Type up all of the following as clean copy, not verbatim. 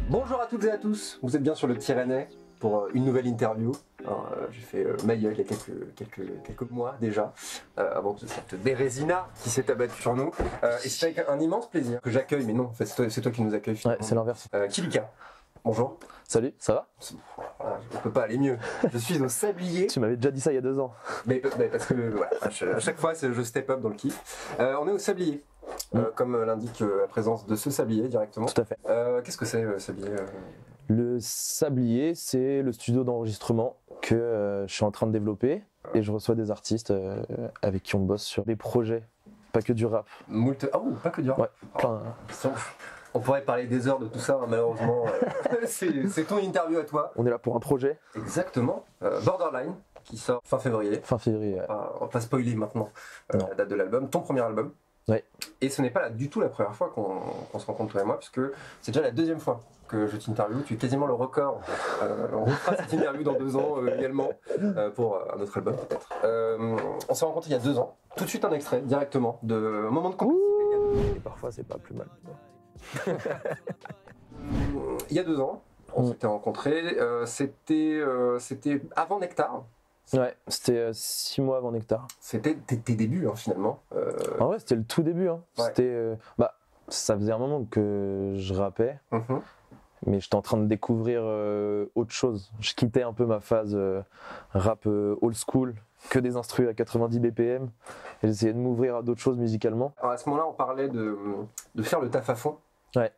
Bonjour à toutes et à tous, vous êtes bien sur le Petit Rennais pour une nouvelle interview. J'ai fait ma gueule il y a quelques mois déjà, avant que cette bérésina qui s'est abattue sur nous. Et c'est avec un immense plaisir que j'accueille, mais non, en fait c'est toi qui nous accueille. Ouais, c'est l'inverse. Kilika, bonjour. Salut, ça va? Voilà, je ne peux pas aller mieux. Je suis au Sablier. Tu m'avais déjà dit ça il y a 2 ans. Mais parce que voilà, à chaque fois je step up dans le kiff. On est au Sablier. Comme l'indique la présence de ce sablier directement. Tout à fait. Qu'est-ce que c'est le sablier Le Sablier, c'est le studio d'enregistrement que je suis en train de développer et je reçois des artistes avec qui on bosse sur des projets, pas que du rap. Pas que du rap. Ouais, plein. On pourrait parler des heures de tout ça, hein, malheureusement. C'est ton interview à toi. On est là pour un projet. Exactement. Borderline, qui sort fin février. Fin février. Ouais. On va pas spoiler maintenant la date de l'album. Ton premier album. Ouais. Et ce n'est pas du tout la première fois qu'on se rencontre toi et moi, puisque c'est déjà la deuxième fois que je t'interviewe. Tu es quasiment le record. On refera cette interview dans 2 ans également pour un autre album peut-être. On s'est rencontrés il y a 2 ans. Tout de suite un extrait directement de un moment de complicité. Et parfois c'est pas plus mal. Il y a 2 ans, on s'était rencontrés. C'était avant Nectar. Ouais, c'était 6 mois avant Nectar. C'était tes débuts finalement. En vrai, c'était le tout début. Hein. Ouais. C'était, ça faisait un moment que je rappais, mais j'étais en train de découvrir autre chose. Je quittais un peu ma phase rap old school, que des instrus à 90 BPM, et j'essayais de m'ouvrir à d'autres choses musicalement. Alors à ce moment-là, on parlait de faire le taf à fond. Ouais.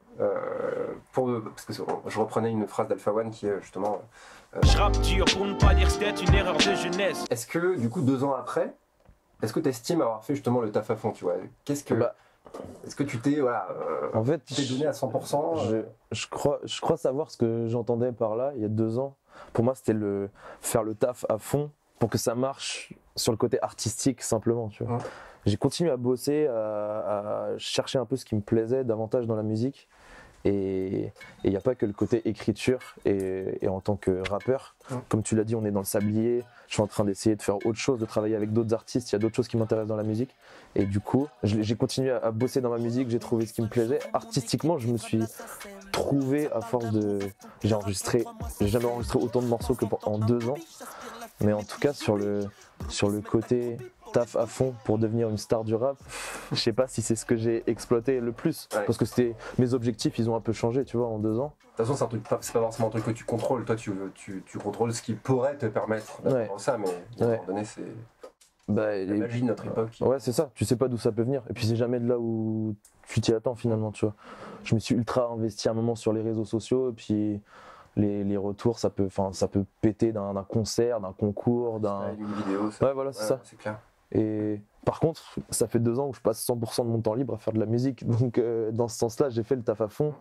Parce que je reprenais une phrase d'Alpha One qui est justement. Je rappe dur pour ne pas dire c'était une erreur de jeunesse. Est-ce que du coup 2 ans après, est-ce que tu estimes avoir fait justement le taf à fond, tu vois? Est-ce que tu t'es en fait, donné à 100%? Je crois savoir ce que j'entendais par là il y a 2 ans. Pour moi, c'était faire le taf à fond pour que ça marche sur le côté artistique simplement, tu vois. J'ai continué à bosser, à chercher un peu ce qui me plaisait davantage dans la musique. Et il n'y a pas que le côté écriture et en tant que rappeur. Comme tu l'as dit, on est dans le Sablier. Je suis en train d'essayer de faire autre chose, de travailler avec d'autres artistes. Il y a d'autres choses qui m'intéressent dans la musique. Et du coup, j'ai continué à bosser dans ma musique. J'ai trouvé ce qui me plaisait. Artistiquement, je me suis trouvé à force de... J'ai jamais enregistré autant de morceaux en 2 ans. Mais en tout cas, sur le côté taf à fond pour devenir une star du rap, je sais pas si c'est ce que j'ai exploité le plus. Ouais. Parce que mes objectifs, ils ont un peu changé, tu vois, en 2 ans. De toute façon, c'est pas forcément un truc que tu contrôles. Toi, tu contrôles ce qui pourrait te permettre d'apprendre ça, mais à un moment donné, c'est la magie de notre époque. Ouais, c'est ça. Tu sais pas d'où ça peut venir. Et puis, c'est jamais de là où tu t'y attends, finalement, tu vois. Je me suis ultra investi un moment sur les réseaux sociaux, et puis... Les retours, ça peut péter d'un concert, d'un concours, une vidéo. Ouais, voilà, c'est ça. C'est clair. Et par contre, ça fait 2 ans où je passe 100% de mon temps libre à faire de la musique. Donc, dans ce sens-là, j'ai fait le taf à fond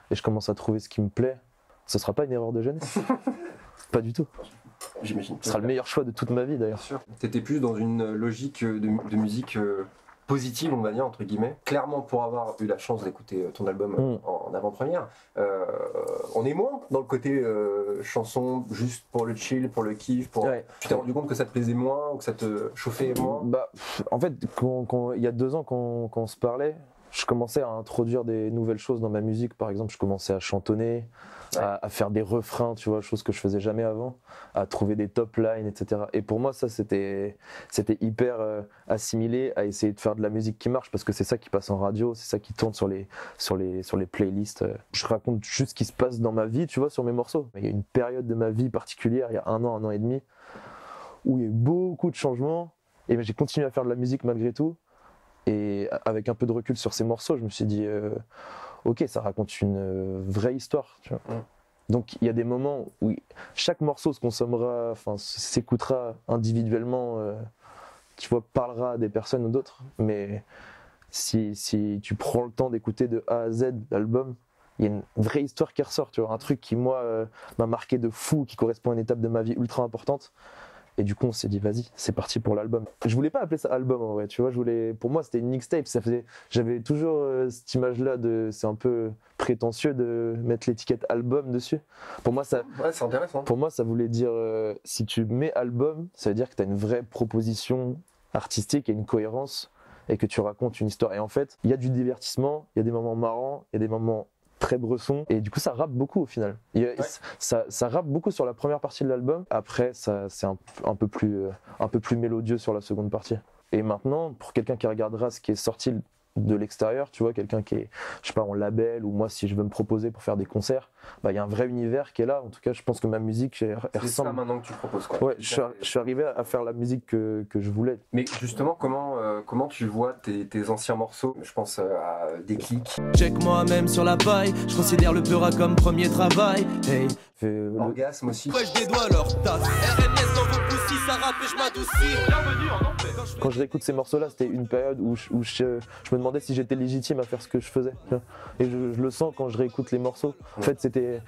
et je commence à trouver ce qui me plaît. Ce sera pas une erreur de jeunesse. Pas du tout. J'imagine. Ce sera le meilleur choix de toute ma vie, d'ailleurs. Bien sûr. T'étais plus dans une logique de musique positive, on va dire, entre guillemets. Clairement, pour avoir eu la chance d'écouter ton album en avant-première, on est moins dans le côté chanson juste pour le chill, pour le kiff. Tu t'es rendu compte que ça te plaisait moins ou que ça te chauffait moins? En fait, il y a 2 ans, quand on se parlait, je commençais à introduire des nouvelles choses dans ma musique. Par exemple, je commençais à chantonner, à faire des refrains, tu vois, chose que je faisais jamais avant, à trouver des top lines, etc. Et pour moi, ça, c'était hyper assimilé à essayer de faire de la musique qui marche, parce que c'est ça qui passe en radio, c'est ça qui tourne sur les playlists. Je raconte juste ce qui se passe dans ma vie, tu vois, sur mes morceaux. Il y a une période de ma vie particulière, il y a 1 an et demi, où il y a eu beaucoup de changements, et j'ai continué à faire de la musique malgré tout. Et avec un peu de recul sur ces morceaux, je me suis dit, ok, ça raconte une vraie histoire, tu vois. Donc il y a des moments où chaque morceau se consommera, enfin s'écoutera individuellement, tu vois, parlera à des personnes ou d'autres. Mais si tu prends le temps d'écouter de A à Z l'album, il y a une vraie histoire qui ressort, tu vois, un truc qui moi m'a marqué de fou, qui correspond à une étape de ma vie ultra importante. Et du coup, on s'est dit, vas-y, c'est parti pour l'album. Je voulais pas appeler ça album en vrai, tu vois. Pour moi, c'était une mixtape. J'avais toujours cette image-là c'est un peu prétentieux de mettre l'étiquette album dessus. Pour moi, c'est intéressant. Pour moi, ça voulait dire, si tu mets album, ça veut dire que tu as une vraie proposition artistique et une cohérence et que tu racontes une histoire. Et en fait, il y a du divertissement, il y a des moments marrants, il y a des moments très bresson, et du coup ça rappe beaucoup au final. Ça rappe beaucoup sur la première partie de l'album, après c'est un peu plus mélodieux sur la seconde partie. Et maintenant, pour quelqu'un qui regardera ce qui est sorti de l'extérieur, tu vois, quelqu'un qui est, je sais pas, en label, ou moi si je veux me proposer pour faire des concerts, bah il y a un vrai univers qui est là. En tout cas, je pense que ma musique, elle ressemble. C'est ça maintenant que tu proposes, quoi. Ouais, je suis arrivé à faire la musique que je voulais. Mais justement, comment tu vois tes anciens morceaux? Je pense à Déclic. Check moi-même sur la paille, je considère le peura comme premier travail. Hey. Orgasme aussi. Ouais, je dédois leur tasse. RMS dans vos poussis, ça rappe et je m'adoucis. Bienvenue en enfer. Quand je réécoute ces morceaux-là, c'était une période où je me demandais si j'étais légitime à faire ce que je faisais. Tu vois. Et je le sens quand je réécoute les morceaux. En fait, c'était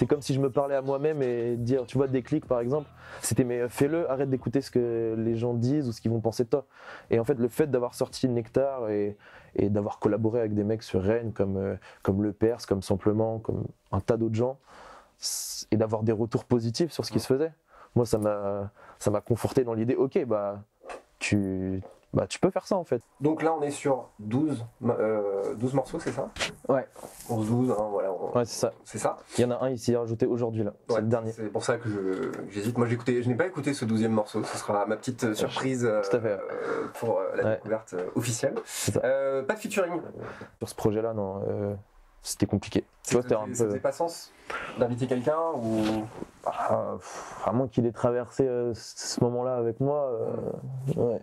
comme si je me parlais à moi-même et dire, tu vois, Déclic par exemple, c'était mais fais-le, arrête d'écouter ce que les gens disent ou ce qu'ils vont penser de toi. Et en fait, le fait d'avoir sorti Nectar et d'avoir collaboré avec des mecs sur Rennes comme Le Perse, comme Simplement, comme un tas d'autres gens, et d'avoir des retours positifs sur ce qui se faisait, moi ça m'a conforté dans l'idée, ok, tu peux faire ça en fait. Donc là on est sur 12 morceaux, c'est ça? Ouais. 11-12, hein, voilà. Ouais, c'est ça. C'est ça. Il y en a un ici rajouté aujourd'hui là, c'est le dernier. C'est pour ça que j'hésite. Moi je n'ai pas écouté ce 12e morceau, ce sera ma petite surprise Tout à fait. pour la découverte officielle. Pas de featuring. Sur ce projet là, non. C'était compliqué. Tu vois, Ça faisait pas sens d'inviter quelqu'un ou... à moins qu'il ait traversé ce moment-là avec moi. Ouais.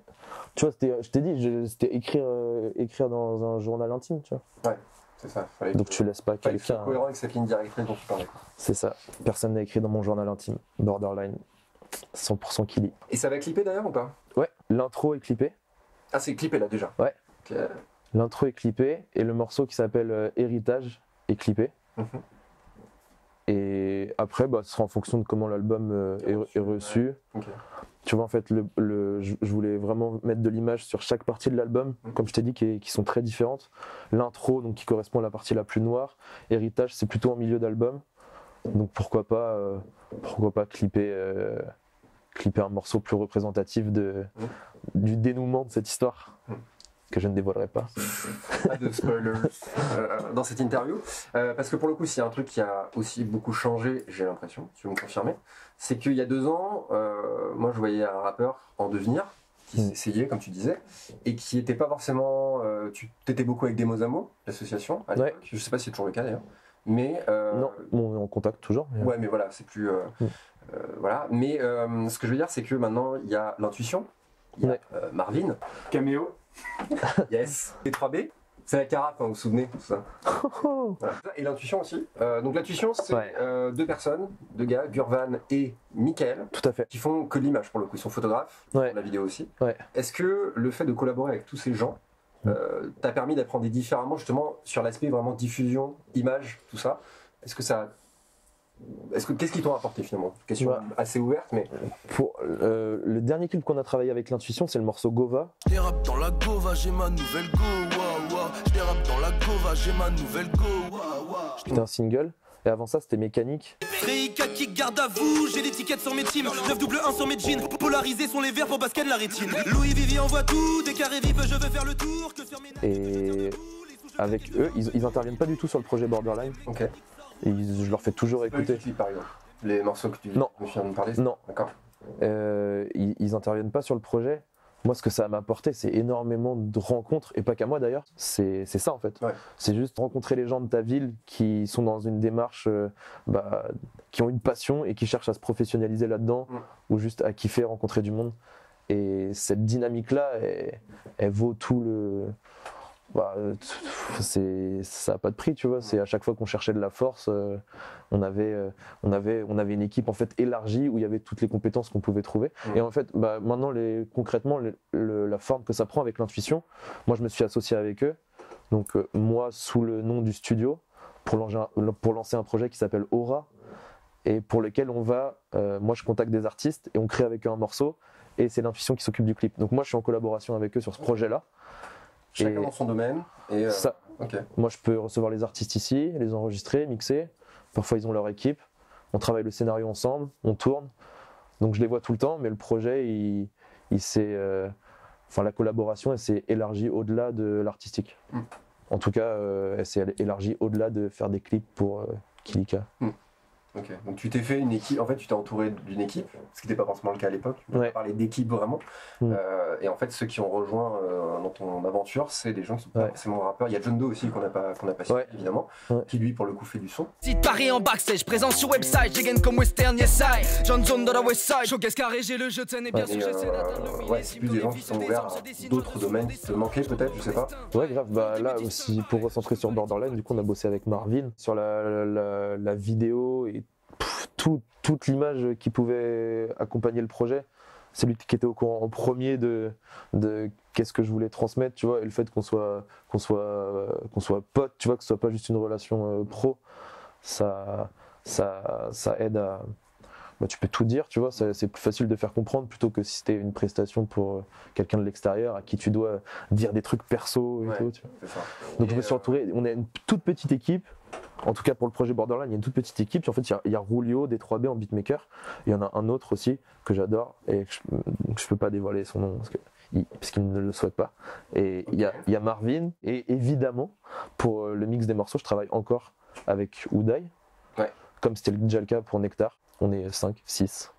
Tu vois, je t'ai dit, c'était écrire dans un journal intime, tu vois. Ouais, c'est ça. Donc tu laisses pas quelqu'un. C'est cohérent avec cette ligne directrice dont tu parlais. C'est ça. Personne n'a écrit dans mon journal intime. Borderline, 100% Killy. Et ça va clipper d'ailleurs ou pas? Ouais. L'intro est clippé. Ah, c'est clippé là déjà. Ouais. Okay. L'intro est clippé et le morceau qui s'appelle Héritage est clippé. Et après, ce sera en fonction de comment l'album est reçu. Ouais. Okay. Tu vois, en fait, je voulais vraiment mettre de l'image sur chaque partie de l'album, comme je t'ai dit, qui sont très différentes. L'intro, donc qui correspond à la partie la plus noire. Héritage, c'est plutôt en milieu d'album. Donc pourquoi pas clipper un morceau plus représentatif du dénouement de cette histoire. Que je ne dévoilerai pas. Pas de spoilers dans cette interview. Parce que pour le coup, s'il y a un truc qui a aussi beaucoup changé, j'ai l'impression, tu veux me confirmer, c'est qu'il y a 2 ans, moi je voyais un rappeur en devenir, qui s'essayait, comme tu disais, et qui n'était pas forcément... tu étais beaucoup avec des mots à mots, l'association, à l'époque. Je ne sais pas si c'est toujours le cas d'ailleurs. Mais, non, on est en contact toujours. Mais... Ouais, mais voilà, c'est plus... voilà. Mais ce que je veux dire, c'est que maintenant, il y a l'intuition, il y a Marvin, Caméo, yes, et 3B, c'est la carafe, hein, vous vous souvenez, tout ça. Voilà. Et l'intuition aussi. Donc l'intuition, c'est 2 personnes, 2 gars, Gurvan et Michael, tout à fait, qui font que de l'image pour le coup, ils sont photographes, ils font de la vidéo aussi. Est-ce que le fait de collaborer avec tous ces gens t'a permis d'apprendre différemment justement sur l'aspect vraiment diffusion, image, tout ça? Qu'est-ce qu'ils t'ont apporté finalement? Question assez ouverte, mais... Pour le dernier clip qu'on a travaillé avec l'intuition, c'est le morceau Gova. J'dérape dans la Gova, j'ai ma nouvelle go, wa wa. J'dérape dans la Gova, j'ai ma nouvelle go, wa wa. C'était un single, et avant ça c'était Mécanique. Frika qui garde à vous, j'ai l'étiquette sur mes teams. 9-1 sur mes jeans, polarisés sont les verts pour basket la rétine. Louis Vivi envoie tout, des carrés vifs, je veux faire le tour. Que sur mes... Et avec eux, ils interviennent pas du tout sur le projet Borderline. Ok. Et je leur fais toujours écouter. Par exemple, les morceaux que tu me viens de parler. Non. D'accord. Ils interviennent pas sur le projet. Moi, ce que ça m'a apporté, c'est énormément de rencontres, et pas qu'à moi d'ailleurs. C'est ça en fait. C'est juste rencontrer les gens de ta ville qui sont dans une démarche, qui ont une passion et qui cherchent à se professionnaliser là-dedans, ou juste à kiffer, rencontrer du monde. Et cette dynamique-là, elle vaut tout le... ça n'a pas de prix, tu vois. C'est à chaque fois qu'on cherchait de la force, on avait une équipe en fait élargie où il y avait toutes les compétences qu'on pouvait trouver. Et en fait, maintenant, concrètement, la forme que ça prend avec l'intuition, moi je me suis associé avec eux. Donc moi, sous le nom du studio, pour lancer un projet qui s'appelle Aura, et pour lequel moi je contacte des artistes et on crée avec eux un morceau, et c'est l'intuition qui s'occupe du clip. Donc moi je suis en collaboration avec eux sur ce projet-là. Chacun dans son domaine. Et ça. Moi, je peux recevoir les artistes ici, les enregistrer, mixer. Parfois, ils ont leur équipe. On travaille le scénario ensemble, on tourne. Donc, je les vois tout le temps, mais le projet, la collaboration, elle s'est élargie au-delà de l'artistique. en tout cas, elle s'est élargie au-delà de faire des clips pour Kilika. Ok, donc tu t'es fait une équipe, en fait tu t'es entouré d'une équipe, ce qui n'était pas forcément le cas à l'époque, on Ouais. parlait d'équipe vraiment, et en fait ceux qui ont rejoint dans ton aventure, c'est des gens qui sont pas forcément rappeurs, il y a John Doe aussi qu'on n'a pas cité évidemment, qui lui pour le coup fait du son. Si Paris en backstage, présent sur website, j'ai gain comme Western, yes I, John Zone dans la West Side, showcase carré, j'ai le jeu de scène et bien sûr j'essaie d'atteindre le c'est plus des gens qui sont ouverts à d'autres domaines qui te manquaient peut-être, je sais pas. Ouais, grave, bah là aussi, pour recentrer sur Borderline, du coup on a bossé avec Marvin sur la vidéo et toute l'image qui pouvait accompagner le projet. C'est lui qui était au courant en premier de qu'est-ce que je voulais transmettre, tu vois, et le fait qu'on soit potes, tu vois, que ce soit pas juste une relation pro, ça aide à... Bah, tu peux tout dire, tu vois, c'est plus facile de faire comprendre plutôt que si c'était une prestation pour quelqu'un de l'extérieur à qui tu dois dire des trucs perso et tout. Tu vois. C'est ça. Donc je me suis entouré, on est une toute petite équipe. En tout cas pour le projet Borderline, il y a une toute petite équipe. Puis en fait, il y a Rulio des 3B en beatmaker. Il y en a un autre aussi que j'adore et que je peux pas dévoiler son nom parce qu'il ne le souhaite pas. Et il y a Marvin. Et évidemment, pour le mix des morceaux, je travaille encore avec Uday. Ouais. Comme c'était déjà le cas pour Nectar. On est 5, 6.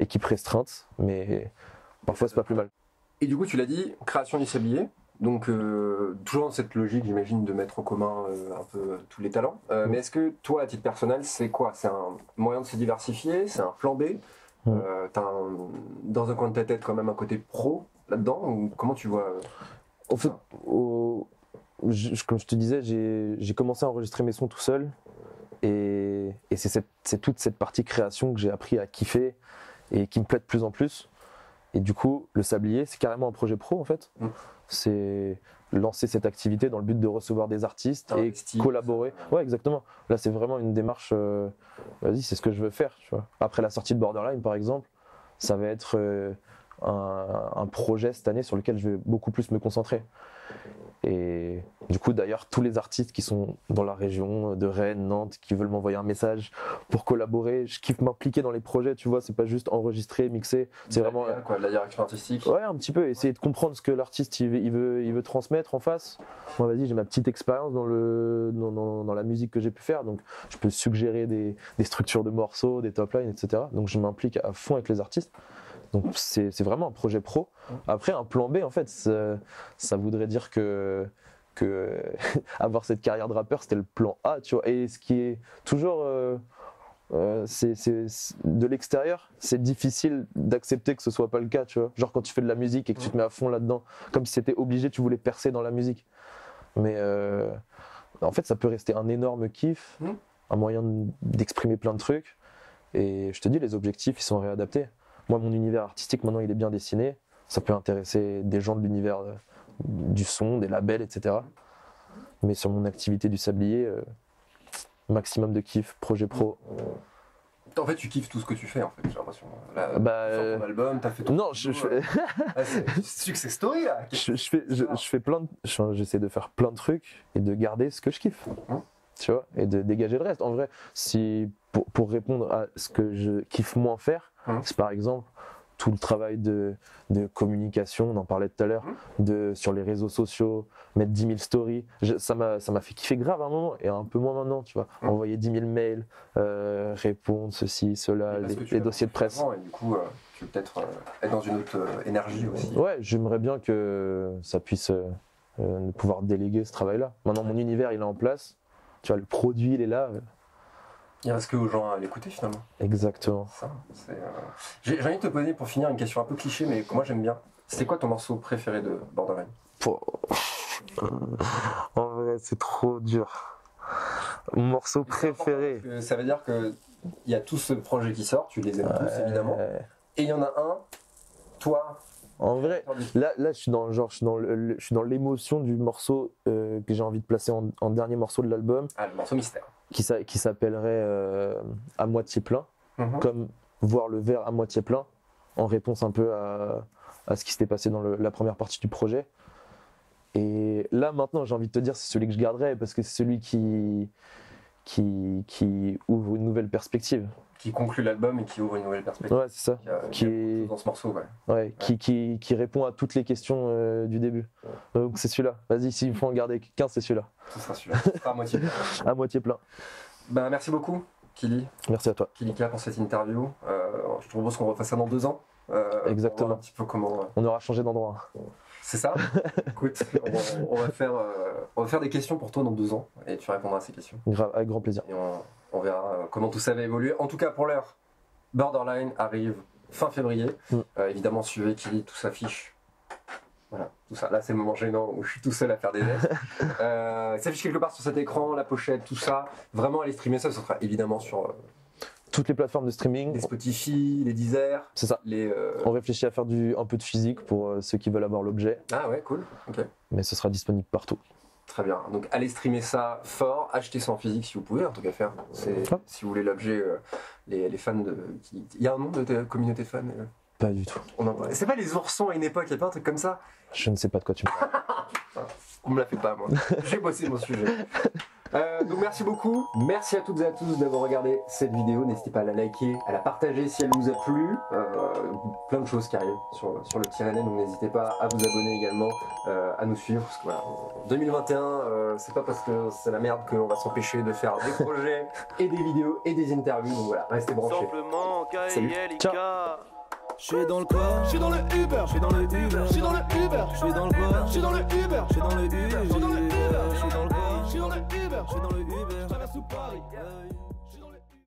Équipe restreinte, mais parfois c'est pas plus mal. Et du coup, tu l'as dit, création du sablier. Donc, toujours dans cette logique, j'imagine, de mettre en commun un peu tous les talents. Mais est-ce que toi, à titre personnel, c'est quoi? C'est un moyen de se diversifier? C'est un plan B? T'as dans un coin de ta tête quand même un côté pro là-dedans? Ou comment tu vois En fait, comme je te disais, j'ai commencé à enregistrer mes sons tout seul. Et c'est toute cette partie création que j'ai appris à kiffer et qui me plaît de plus en plus. Et du coup, le sablier, c'est carrément un projet pro en fait. C'est lancer cette activité dans le but de recevoir des artistes et collaborer. Ouais, exactement. Là, c'est vraiment une démarche. Vas-y, c'est ce que je veux faire. Tu vois. Après la sortie de Borderline, par exemple, ça va être un projet cette année sur lequel je vais beaucoup plus me concentrer. Et du coup, d'ailleurs, tous les artistes qui sont dans la région de Rennes, Nantes, qui veulent m'envoyer un message pour collaborer, je kiffe m'impliquer dans les projets, tu vois, c'est pas juste enregistrer, mixer, c'est vraiment... quoi, la direction artistique. Ouais, un petit peu, essayer de comprendre ce que l'artiste il veut transmettre en face. Moi, vas-y, j'ai ma petite expérience dans la musique que j'ai pu faire, donc je peux suggérer des structures de morceaux, des top lines, etc. Donc je m'implique à fond avec les artistes. Donc c'est vraiment un projet pro. Après, un plan B, en fait, ça voudrait dire que avoir cette carrière de rappeur, c'était le plan A, tu vois. Et ce qui est toujours... c'est de l'extérieur, c'est difficile d'accepter que ce soit pas le cas, tu vois. Genre quand tu fais de la musique et que tu te mets à fond là-dedans, comme si c'était obligé, tu voulais percer dans la musique. Mais en fait, ça peut rester un énorme kiff, un moyen d'exprimer plein de trucs. Et je te dis, les objectifs, ils sont réadaptés. Moi, mon univers artistique, maintenant, il est bien dessiné. Ça peut intéresser des gens de l'univers du son, des labels, etc. Mais sur mon activité du sablier, maximum de kiff, projet pro. En fait, tu kiffes tout ce que tu fais, en fait, j'ai l'impression. Là, tu sors ton album, t'as fait ton... Non, je fais... c'est success story, là. J'essaie de faire plein de trucs et de garder ce que je kiffe. Tu vois, et de dégager le reste. En vrai, pour répondre à ce que je kiffe moins faire, c'est par exemple tout le travail de communication, on en parlait tout à l'heure, sur les réseaux sociaux, mettre 10 000 stories. Ça m'a fait kiffer grave à un moment et un peu moins maintenant, tu vois. Envoyer 10 000 mails, répondre ceci, cela, les dossiers de presse. Et du coup, tu veux peut-être être dans une autre énergie aussi. Ouais, j'aimerais bien que ça puisse pouvoir déléguer ce travail-là. Maintenant, mon univers, il est en place. Tu vois, le produit, il est là. Il reste que aux gens à l'écouter finalement. Exactement. J'ai envie de te poser pour finir une question un peu cliché, mais que moi j'aime bien. C'était quoi ton morceau préféré de Borderline? En vrai, c'est trop dur. Mon morceau préféré. Ça veut dire qu'il y a tout ce projet qui sort, tu les aimes tous évidemment. Et il y en a un, toi. En vrai, là je suis dans l'émotion du morceau que j'ai envie de placer en dernier morceau de l'album. Ah, le morceau mystère. Qui s'appellerait À moitié plein, comme voir le verre à moitié plein, en réponse un peu à ce qui s'était passé dans la première partie du projet. Et là maintenant, j'ai envie de te dire, c'est celui que je garderai parce que c'est celui qui qui ouvre une nouvelle perspective. Qui conclut l'album et qui ouvre une nouvelle perspective. Ouais, c'est ça. Qui est dans ce morceau, ouais. Ouais. Qui répond à toutes les questions du début. Donc c'est celui-là. Vas-y, s'il faut en garder qu'un, c'est celui-là. Ce sera celui-là. Ce sera à moitié plein. À moitié plein. Ben, merci beaucoup, Killy. Merci à toi. Killy K pour cette interview. Je te propose qu'on refasse ça dans 2 ans. Exactement. Pour voir un petit peu comment. On aura changé d'endroit. C'est ça. Écoute, on va faire des questions pour toi dans 2 ans et tu répondras à ces questions. Grave, avec grand plaisir. Et on verra comment tout ça va évoluer. En tout cas, pour l'heure, Borderline arrive fin février. Évidemment, suivez Killy, tout s'affiche. Voilà, tout ça. Là, c'est le moment gênant où je suis tout seul à faire des gestes. Ça s'affiche quelque part sur cet écran, la pochette, tout ça. Vraiment, allez streamer ça. Ça sera évidemment sur toutes les plateformes de streaming. les Spotify, les Deezer. C'est ça. On réfléchit à faire un peu de physique pour ceux qui veulent avoir l'objet. Ah ouais, cool. Ok. Mais ce sera disponible partout. Très bien. Donc allez streamer ça fort, achetez ça en physique si vous pouvez, en tout cas faire. Si vous voulez l'objet, les fans de. Il y a un nom de ta communauté de fans Pas du tout. C'est pas les oursons à une époque, il y a pas un truc comme ça? Je ne sais pas de quoi tu me parles. On me la fait pas, moi. J'ai bossé mon sujet. Donc merci beaucoup. Merci à toutes et à tous d'avoir regardé cette vidéo. N'hésitez pas à la liker, à la partager si elle vous a plu. Plein de choses qui arrivent sur le petit Rennais, donc n'hésitez pas à vous abonner également, à nous suivre. Parce que voilà, en 2021, c'est pas parce que c'est la merde qu'on va s'empêcher de faire des projets et des vidéos et des interviews. Donc voilà, restez branchés. Simplement, Salut. Ciao. Je suis dans le quoi? Je suis dans le Uber. Je suis dans le Uber. Je suis dans le Uber. Je suis dans le quoi? Je suis dans le Uber. Je suis dans le Uber. Je suis dans le Uber. Je suis dans le quoi? Je suis dans le Uber. Je suis dans le Uber. Je traverse tout Paris. Je suis dans le